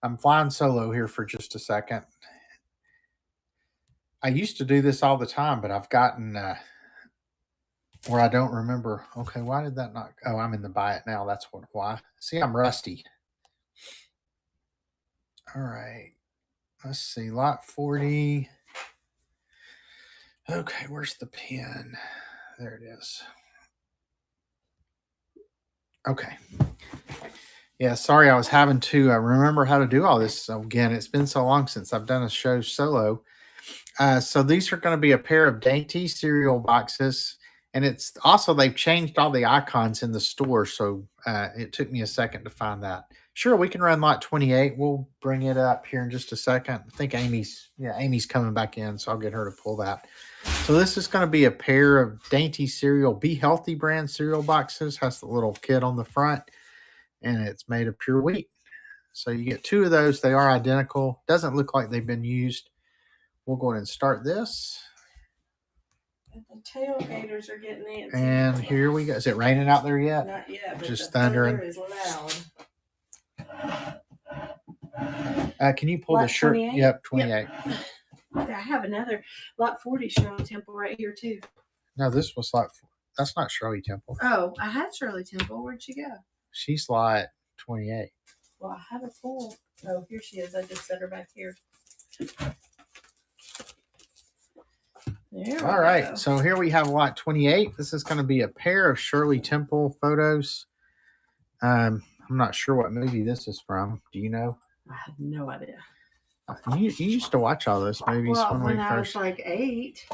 I'm flying solo here for just a second. I used to do this all the time, but I've gotten where I don't remember. Okay, why did that not? Oh, I'm in the buy it now. That's why. See, I'm rusty. All right. Let's see. Lot 40. Okay, where's the pin? There it is. Okay. Yeah, sorry, I was having to remember how to do all this. So again, it's been so long since I've done a show solo. So these are going to be a pair of dainty cereal boxes. And it's also, they've changed all the icons in the store. So it took me a second to find that. Sure, we can run lot 28. We'll bring it up here in just a second. I think Amy's coming back in, so I'll get her to pull that. So this is going to be a pair of dainty cereal, Be Healthy brand cereal boxes. Has the little kid on the front, and it's made of pure wheat. So you get 2 of those. They are identical. Doesn't look like they've been used. We'll go ahead and start this. The tailgaters are getting antsy. And here we go. Is it raining out there yet? Not yet, but just the thundering. thunder is loud. Can you pull lot the shirt? 28? Yep, 28. Yep. I have another lot 40 Shirley Temple right here too. No, this was lot. That's not Shirley Temple. Oh, I had Shirley Temple. Where'd she go? She's lot 28. Well, I have a full. Oh, here she is. I just set her back here. All right, go. So here we have lot 28. This is going to be a pair of Shirley Temple photos. I'm not sure what movie this is from. Do you know? I have no idea. You used to watch all those movies when I was like 8.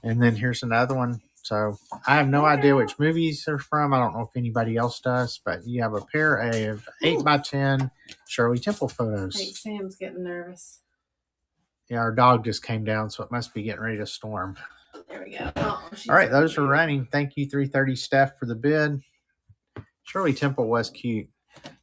And then here's another one. So I have no idea which movies they're from. I don't know if anybody else does, but you have a pair of 8x10 Shirley Temple photos. I think Sam's getting nervous. Yeah, our dog just came down, so it must be getting ready to storm. There we go. Oh, all right, those are running. Thank you, 330 Steph, for the bid. Shirley Temple was cute.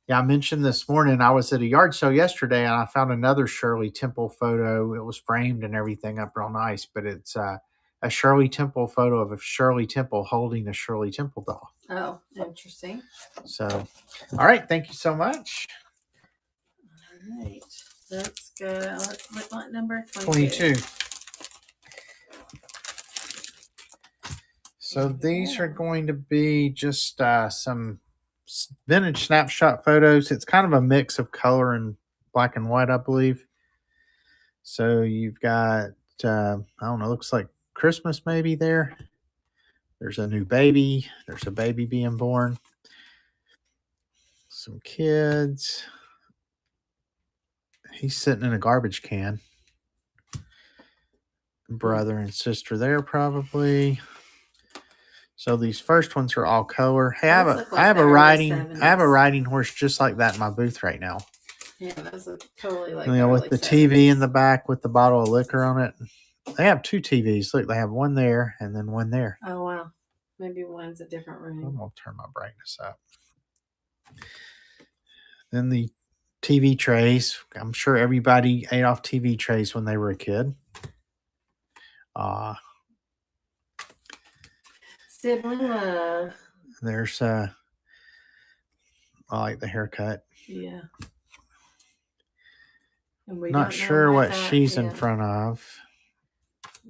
Yeah, I mentioned this morning I was at a yard sale yesterday and I found another Shirley Temple photo. It was framed and everything up real nice, but it's a Shirley Temple photo of a Shirley Temple holding a Shirley Temple doll. Oh, interesting. So, all right, thank you so much. All right, let's go. What lot number? 22. So these are going to be just some vintage snapshot photos. It's kind of a mix of color and black and white, I believe. So you've got, I don't know, looks like Christmas maybe there. There's a new baby. There's a baby being born. Some kids. He's sitting in a garbage can. Brother and sister there probably. So these first ones are all color. Hey, I have a riding horse just like that in my booth right now. Yeah, those look totally like with the 70s. TV in the back with the bottle of liquor on it. They have 2 TVs. Look, they have one there and then one there. Oh wow, maybe one's a different room. I'm gonna turn my brightness up. Then the TV trays. I'm sure everybody ate off TV trays when they were a kid. Sibling love. There's I like the haircut. Yeah. And we Not don't know sure why what that she's in is. front of.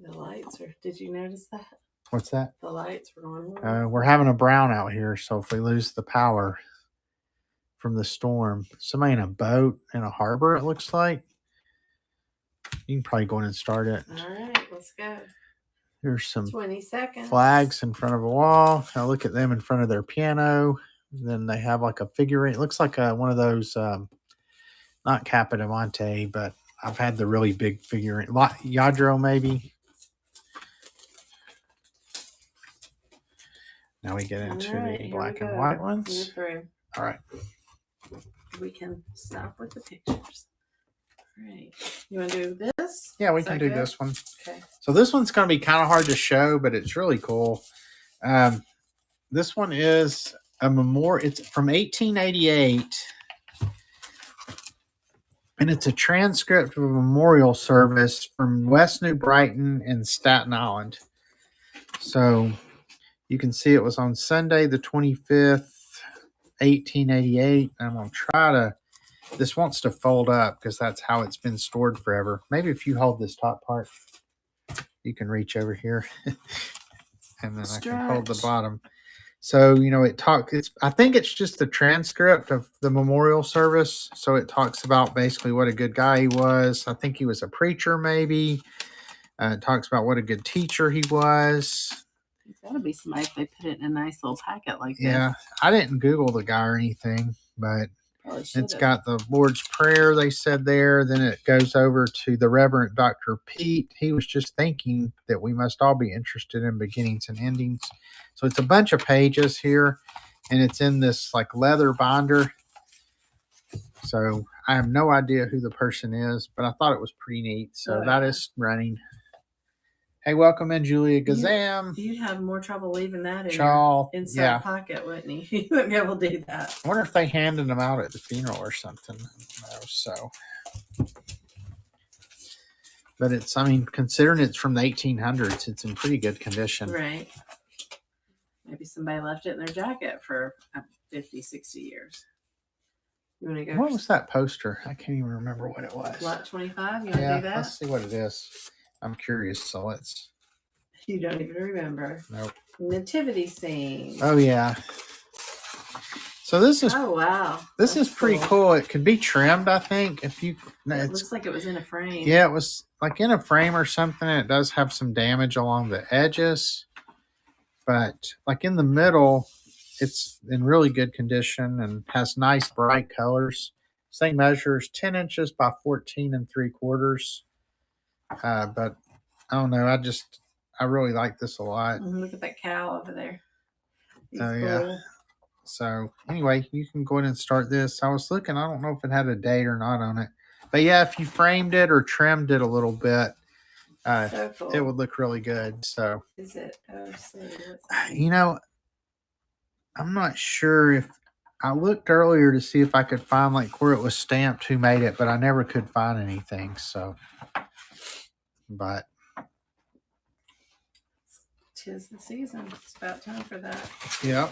The lights are. Did you notice that? What's that? The lights were on. We're having a brown out here, so if we lose the power from the storm, somebody in a boat in a harbor, it looks like. You can probably go in and start it. All right, let's go. There's some 20 seconds. flags in front of a wall. I look at them in front of their piano. Then they have like a figurine. It looks like one of those, not Capodimonte, but I've had the really big figurine. Yadro, maybe. Now we get into the black and white ones. You're through. All right. We can stop with the pictures. All right. You want to do this? Yeah, we can do this one. Okay. So this one's going to be kind of hard to show, but it's really cool. This one is a memorial. It's from 1888. And it's a transcript of a memorial service from West New Brighton and Staten Island. So you can see it was on Sunday, the 25th, 1888. I'm going to try to, this wants to fold up because that's how it's been stored forever. Maybe if you hold this top part, you can reach over here. And then I can hold the bottom. So, I think it's just the transcript of the memorial service. So it talks about basically what a good guy he was. I think he was a preacher, maybe. It talks about what a good teacher he was. It's got to be somebody if they put it in a nice little packet like this. Yeah, I didn't Google the guy or anything, but it's got the Lord's Prayer, they said there. Then it goes over to the Reverend Dr. Pete. He was just thinking that we must all be interested in beginnings and endings. So it's a bunch of pages here, and it's in this like leather binder. So I have no idea who the person is, but I thought it was pretty neat. So that is running. Hey, welcome in, Julia Gazam. You'd have more trouble leaving that in your inside pocket, wouldn't you? You wouldn't be able to do that. I wonder if they handed them out at the funeral or something. No, so. But it's, considering it's from the 1800s, it's in pretty good condition. Right. Maybe somebody left it in their jacket for 50, 60 years. You want to go? What was that poster? I can't even remember what it was. Lot 25? You want to do that? Let's see what it is. I'm curious, so let's. You don't even remember. Nope. Nativity scene. Oh, yeah. So this is. Oh, wow. This is pretty cool. It could be trimmed, I think. It looks like it was in a frame. Yeah, it was like in a frame or something. It does have some damage along the edges. But like in the middle, it's in really good condition and has nice bright colors. This thing measures 10 inches by 14 3/4. But I don't know. I really like this a lot. Look at that cow over there. Oh, yeah. So anyway, you can go ahead and start this. I was looking. I don't know if it had a date or not on it. But yeah, if you framed it or trimmed it a little bit, so cool. It would look really good. So is it? I'm not sure if I looked earlier to see if I could find like where it was stamped, who made it, but I never could find anything. So, but 'tis the season. It's about time for that. Yep.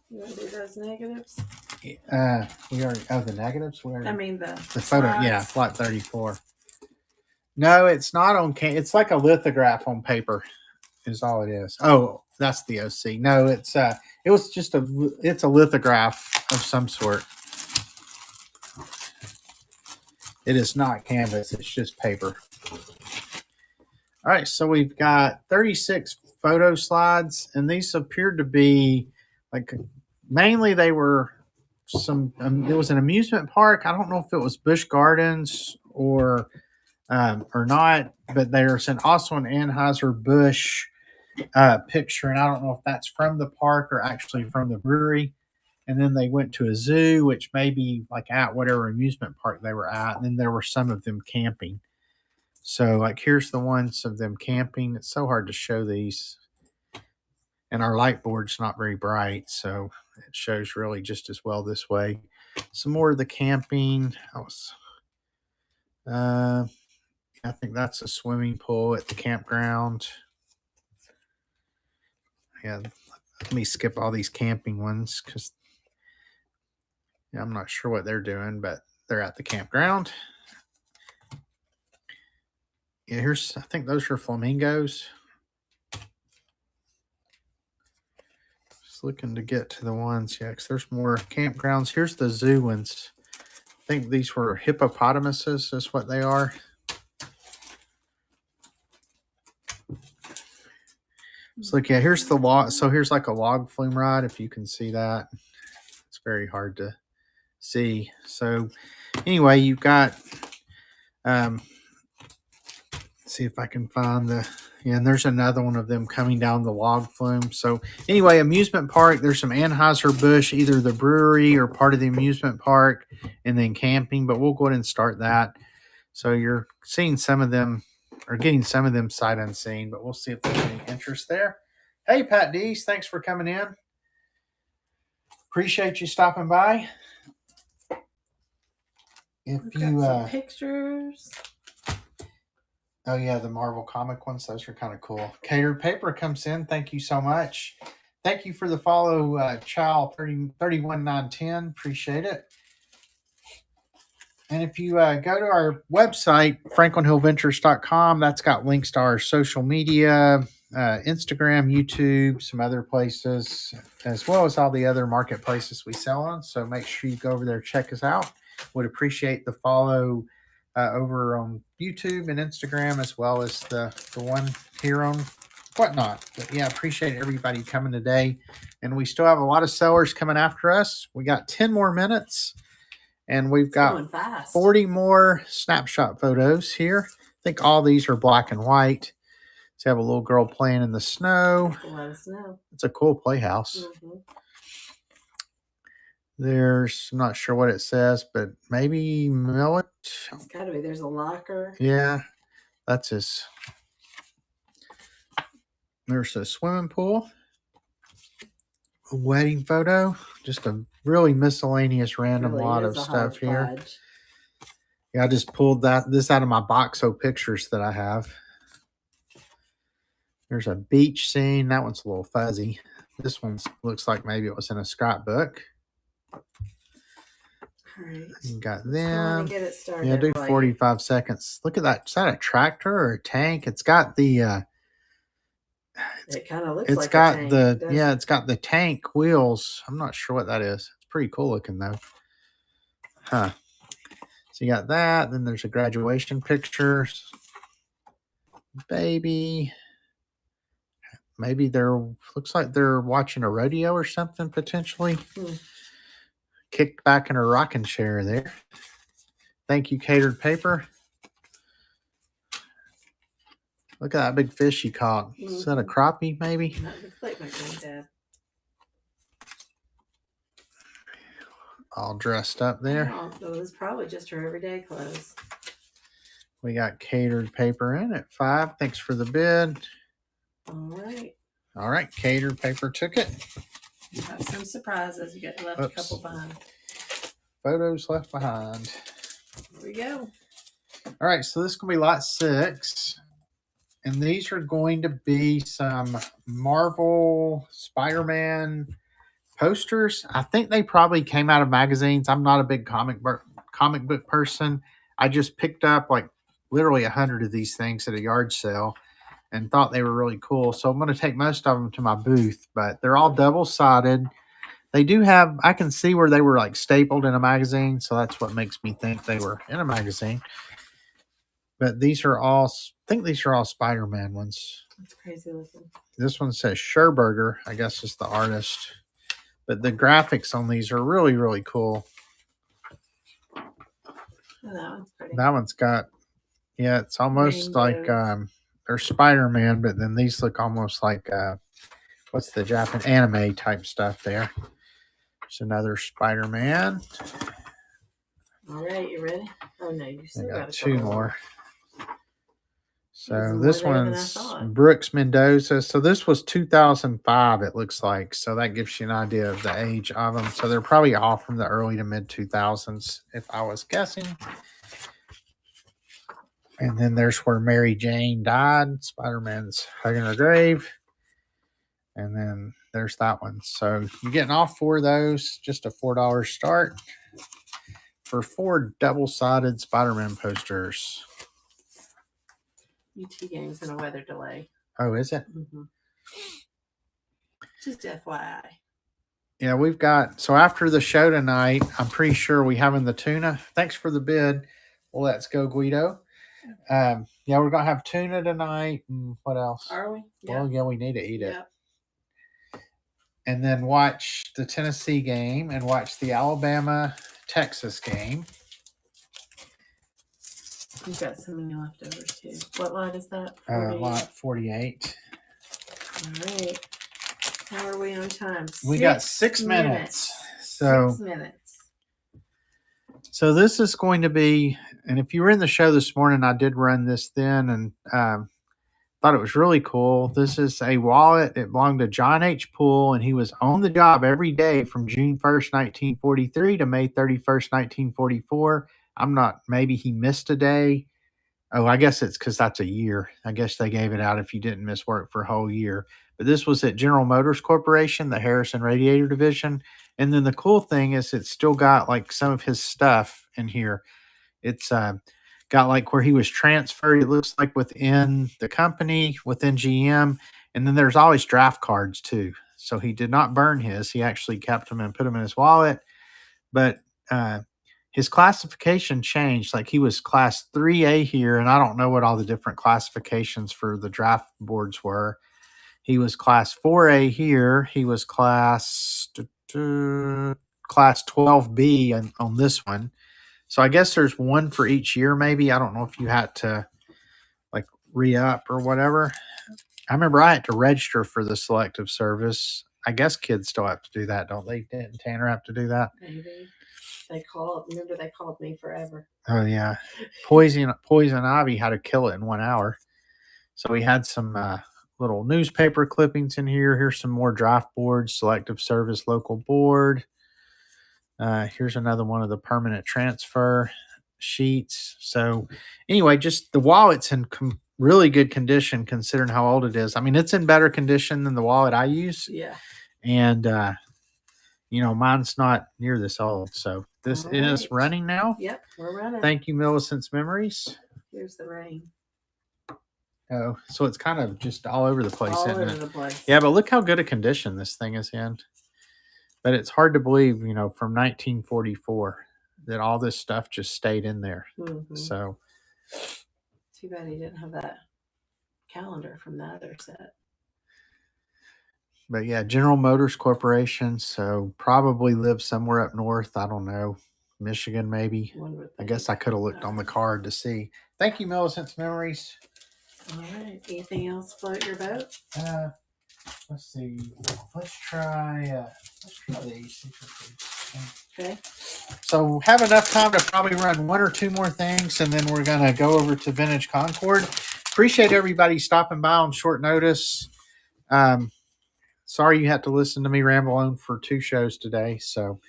You want to do those negatives? We already. Oh, the negatives. The photo. slides. Yeah, lot 34. No, it's not on. It's like a lithograph on paper. Is all it is. Oh, that's the OC. No, it's it was just it's a lithograph of some sort. It is not canvas. It's just paper. All right, so we've got 36 photo slides, and these appeared to be like mainly they were some. It was an amusement park. I don't know if it was Busch Gardens or not, but there's also an Anheuser-Busch picture, and I don't know if that's from the park or actually from the brewery. And then they went to a zoo, which may be like at whatever amusement park they were at. And then there were some of them camping. So like here's the ones of them camping. It's so hard to show these. And our light board's not very bright, so it shows really just as well this way. Some more of the camping. I think that's a swimming pool at the campground. Yeah, let me skip all these camping ones because I'm not sure what they're doing, but they're at the campground. Yeah, I think those are flamingos. Just looking to get to the ones, yeah, because there's more campgrounds. Here's the zoo ones. I think these were hippopotamuses, is what they are. So look, yeah, here's the log. So here's like a log flume ride, if you can see that. It's very hard to see. So anyway, you've got see if I can find and there's another one of them coming down the log flume. So anyway, amusement park, there's some Anheuser-Busch, either the brewery or part of the amusement park, and then camping, but we'll go ahead and start that. So you're seeing some of them, or getting some of them sight unseen, but we'll see if there's any interest there. Hey, Pat Dees, thanks for coming in. Appreciate you stopping by. If We've got some pictures. Oh, yeah, the Marvel comic ones. Those are kind of cool. Catered Paper comes in. Thank you so much. Thank you for the follow, Chow 31910. Appreciate it. And if you go to our website, franklinhillventures.com, that's got links to our social media, Instagram, YouTube, some other places, as well as all the other marketplaces we sell on. So make sure you go over there, check us out. Would appreciate the follow over on YouTube and Instagram, as well as the one here on Whatnot. But yeah, appreciate everybody coming today. And we still have a lot of sellers coming after us. We got 10 more minutes, and we've got 40 more snapshot photos here. I think all these are black and white. So have a little girl playing in the snow. Let us know. It's a cool playhouse. Mm-hmm. There's, I'm not sure what it says, but maybe Millet. It's got to be. There's a locker. Yeah, that's his. There's a swimming pool. A wedding photo. Just a really miscellaneous random lot of stuff here. Yeah, I just pulled this out of my Boxo pictures that I have. There's a beach scene. That one's a little fuzzy. This one looks like maybe it was in a scrapbook. All right. You got them. Get it started. Yeah, do 45 seconds. Look at that. Is that a tractor or a tank? It's got the it kind of looks like a tank. It's got the tank wheels. I'm not sure what that is. It's pretty cool looking though. Huh. So you got that. Then there's a graduation picture. Baby. Maybe looks like they're watching a rodeo or something potentially. Kicked back in her rocking chair there. Thank you, Catered Paper. Look at that big fish she caught. Mm-hmm. Is that a crappie, maybe? That looks like my granddad. All dressed up there. Oh, it was probably just her everyday clothes. We got Catered Paper in at 5. Thanks for the bid. All right. Catered Paper took it. You have some surprises. You got left a couple behind. Photos left behind. Here we go. All right. So this is going to be lot 6. And these are going to be some Marvel Spider-Man posters. I think they probably came out of magazines. I'm not a big comic book person. I just picked up like literally 100 of these things at a yard sale and thought they were really cool. So I'm going to take most of them to my booth, but they're all double-sided. They do have, I can see where they were like stapled in a magazine. So that's what makes me think they were in a magazine. But these are all, I think these are all Spider-Man ones. That's crazy looking. This one says Scherberger, I guess is the artist. But the graphics on these are really, really cool. Oh, that one's pretty. That one's got, yeah, it's almost like they're Spider-Man, but then these look almost like, what's the Japanese anime type stuff there. There's another Spider-Man. All right, you ready? Oh, no, you still got 2 more. So this one's Brooks Mendoza. So this was 2005, it looks like. So that gives you an idea of the age of them. So they're probably all from the early to mid 2000s, if I was guessing. And then there's where Mary Jane died. Spider-Man's hugging her grave. And then there's that one. So you're getting all 4 of those, just a $4 start for 4 double-sided Spider-Man posters. UT game's in a weather delay. Oh, is it? Mm-hmm. Just FYI. Yeah, we've got, so after the show tonight, I'm pretty sure we having the tuna. Thanks for the bid. Well, let's go, Guido. Yeah, we're going to have tuna tonight. And what else? Are we? Well, yeah, we need to eat it. Yep. And then watch the Tennessee game and watch the Alabama-Texas game. You've got some in your leftovers too. What lot is that? Lot 48. All right. How are we on time? We got 6 minutes. So 6 minutes. So this is going to be, and if you were in the show this morning, I did run this then and thought it was really cool. This is a wallet. It belonged to John H. Poole, and he was on the job every day from June 1st, 1943 to May 31st, 1944. Maybe he missed a day. Oh, I guess it's because that's a year. I guess they gave it out if you didn't miss work for a whole year. But this was at General Motors Corporation, the Harrison Radiator Division. And then the cool thing is it's still got like some of his stuff in here. It's got like where he was transferred, it looks like within the company, within GM. And then there's always draft cards too. So he did not burn his. He actually kept them and put them in his wallet. But his classification changed. Like he was class 3A here, and I don't know what all the different classifications for the draft boards were. He was class 4A here. He was class 12B on this one. So I guess there's one for each year, maybe. I don't know if you had to like re-up or whatever. I remember I had to register for the selective service. I guess kids still have to do that, don't they? Didn't Tanner have to do that? Maybe. They called me forever. Oh yeah. Poison ivy had to kill it in 1 hour. So we had some little newspaper clippings in here. Here's some more draft boards, selective service local board. Here's another one of the permanent transfer sheets. So anyway, just the wallet's in really good condition considering how old it is. I mean, it's in better condition than the wallet I use. Yeah. And, mine's not near this old. So this is running now. Yep, we're running. Thank you, Millicent's Memories. Here's the rain. Oh, so it's kind of just all over the place, all isn't over it? The place. Yeah, but look how good a condition this thing is in. But it's hard to believe, from 1944 that all this stuff just stayed in there. Mm-hmm. So too bad he didn't have that calendar from the other set. But yeah, General Motors Corporation. So probably live somewhere up north. I don't know, Michigan maybe. I guess I could have looked on the card to see. Thank you, Millicent's Memories. All right. Anything else float your boat? Let's see. Let's try these. Okay. So have enough time to probably run 1 or 2 more things, and then we're gonna go over to Vintage Concord. Appreciate everybody stopping by on short notice. Sorry you had to listen to me ramble on for 2 shows today. So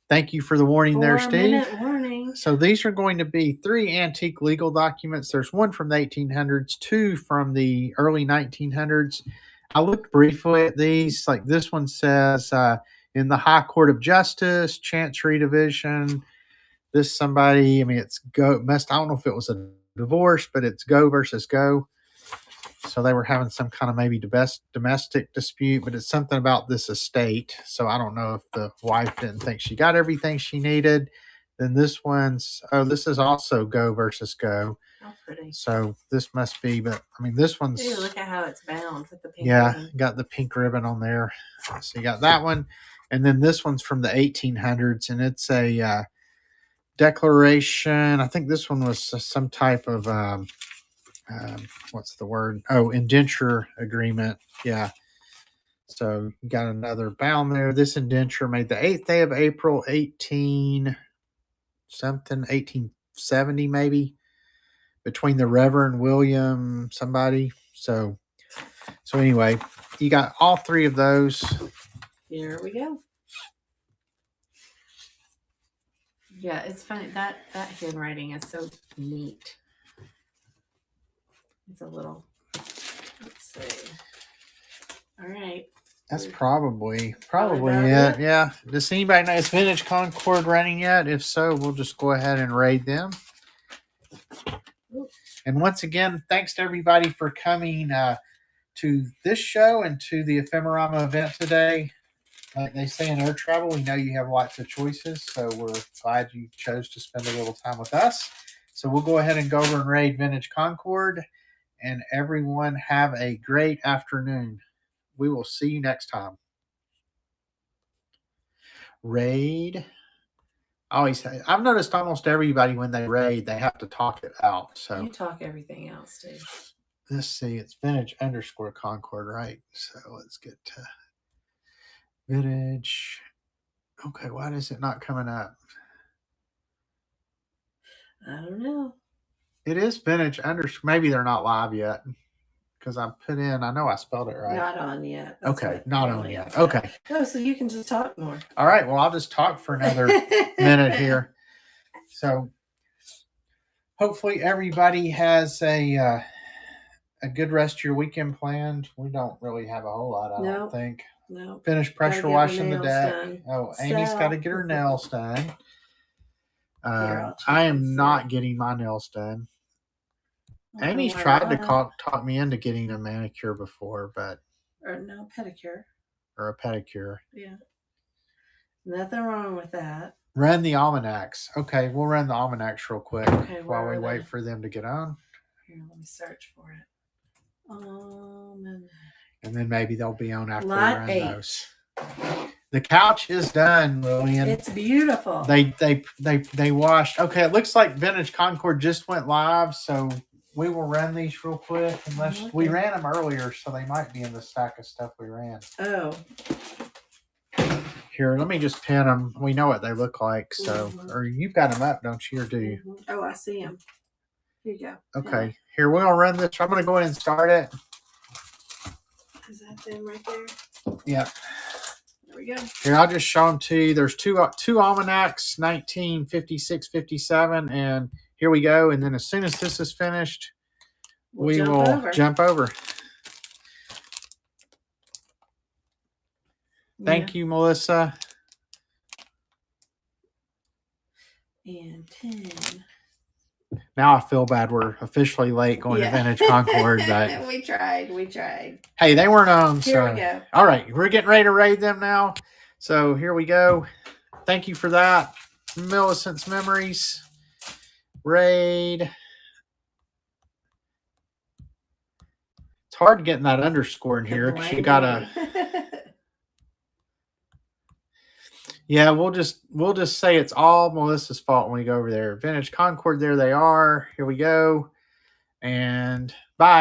thank you for the warning there, Steve. 4-minute warning. So these are going to be 3 antique legal documents. There's one from the 1800s, 2 from the early 1900s. I looked briefly at these. Like this one says, in the High Court of Justice, Chancery Division. This somebody, it's I don't know if it was a divorce, but it's Go versus Go. So they were having some kind of maybe domestic dispute, but it's something about this estate. So I don't know if the wife didn't think she got everything she needed. Then this is also Go versus Go. How pretty. So this must be, but this one's. Hey, look at how it's bound with the pink ribbon. Got the pink ribbon on there. So you got that one. And then this one's from the 1800s, and it's a declaration. I think this one was some type of, what's the word? Oh, indenture agreement. Yeah. So you got another bound there. This indenture made the 8th day of April, 1870 maybe, between the Reverend William somebody. So anyway, you got all 3 of those. Here we go. Yeah, it's funny. That handwriting is so neat. It's a little, let's see. All right. That's probably Probably it. about it. Yeah. Does anybody know, is Vintage Concord running yet? If so, we'll just go ahead and raid them. And once again, thanks to everybody for coming to this show and to the Ephemerama event today. Like they say in air travel, we know you have lots of choices, so we're glad you chose to spend a little time with us. So we'll go ahead and go over and raid Vintage Concord, and everyone have a great afternoon. We will see you next time. Raid. I've noticed almost everybody when they raid, they have to talk it out. So you talk everything else, Steve. Let's see, it's vintage_Concord, right? So let's get to vintage. Okay, why is it not coming up? I don't know. It is vintage maybe they're not live yet. Because I put in, I know I spelled it right. Not on yet. That's okay, not on yet. Okay. Oh, so you can just talk more. All right, well, I'll just talk for another minute here. So hopefully everybody has a good rest of your weekend planned. We don't really have a whole lot, I don't think. No. Finish pressure washing the deck. Oh, Amy's got to get her nails done. I am not getting my nails done. Amy's tried to talk me into getting a manicure before, but pedicure. Or a pedicure. Yeah. Nothing wrong with that. Run the almanacs. Okay, we'll run the almanacs real quick while we wait for them to get on. Here, let me search for it. And then maybe they'll be on after we run those. The couch is done, Lillian. It's beautiful. They washed. Okay, it looks like Vintage Concord just went live, so we will run these real quick. Unless we ran them earlier, so they might be in the stack of stuff we ran. Oh. Here, let me just pin them. We know what they look like, so or you've got them up, don't you? Or do you? Oh, I see them. Here you go. Okay, here we're gonna run this. I'm gonna go ahead and start it. Is that them right there? Yeah. There we go. Here, I'll just show them to you. There's two almanacs, 1956, 57, and here we go. And then as soon as this is finished, we will jump over. Thank you, Melissa. And 10. Now I feel bad. We're officially late going to Vintage Concord, but we tried. Hey, they weren't on. Here we go. All right, we're getting ready to raid them now. So here we go. Thank you for that. Millicent's Memories. Raid. It's hard getting that underscore in here because you gotta. Yeah, we'll just say it's all Melissa's fault when we go over there. Vintage Concord, there they are. Here we go. And